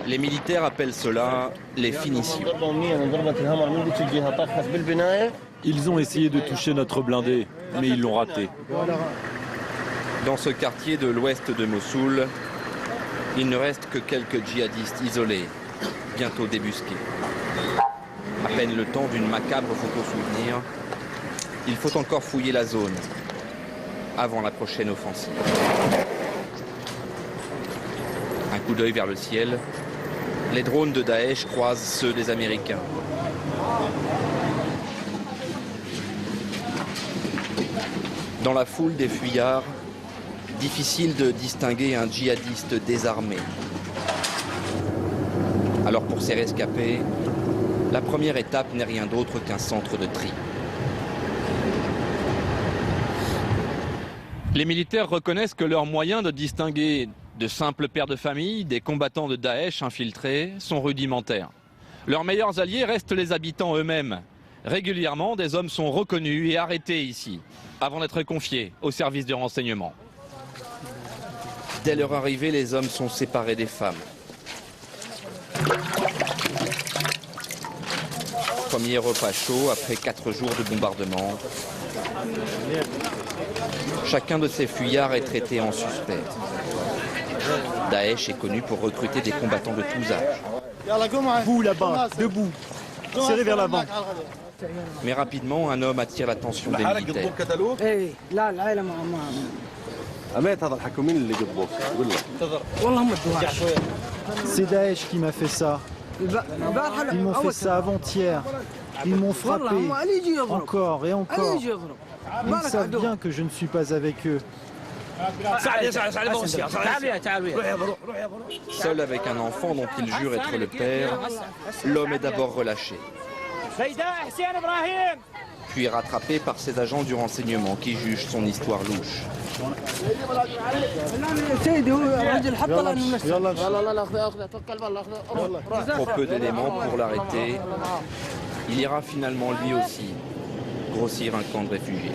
Les militaires appellent cela les finitions. Ils ont essayé de toucher notre blindé, mais ils l'ont raté. Dans ce quartier de l'ouest de Mossoul, il ne reste que quelques djihadistes isolés, bientôt débusqués. À peine le temps d'une macabre photo-souvenir, il faut encore fouiller la zone avant la prochaine offensive. Un coup d'œil vers le ciel, les drones de Daesh croisent ceux des Américains. Dans la foule des fuyards, difficile de distinguer un djihadiste désarmé. Alors pour ces rescapés, la première étape n'est rien d'autre qu'un centre de tri. Les militaires reconnaissent que leurs moyens de distinguer de simples pères de famille des combattants de Daesh infiltrés sont rudimentaires. Leurs meilleurs alliés restent les habitants eux-mêmes. Régulièrement, des hommes sont reconnus et arrêtés ici, avant d'être confiés au service de renseignement. Dès leur arrivée, les hommes sont séparés des femmes. Premier repas chaud après 4 jours de bombardement. Chacun de ces fuyards est traité en suspect. Daesh est connu pour recruter des combattants de tous âges. Vous là-bas, debout, serrez vers l'avant. Mais rapidement, un homme attire l'attention des militaires. C'est Daesh qui m'a fait ça. Ils m'ont fait ça avant-hier. Ils m'ont frappé encore et encore. Ils savent bien que je ne suis pas avec eux. Seul avec un enfant dont il jure être le père, l'homme est d'abord relâché. Puis rattrapé par ses agents du renseignement qui jugent son histoire louche. Trop peu d'éléments pour l'arrêter, il ira finalement lui aussi grossir un camp de réfugiés.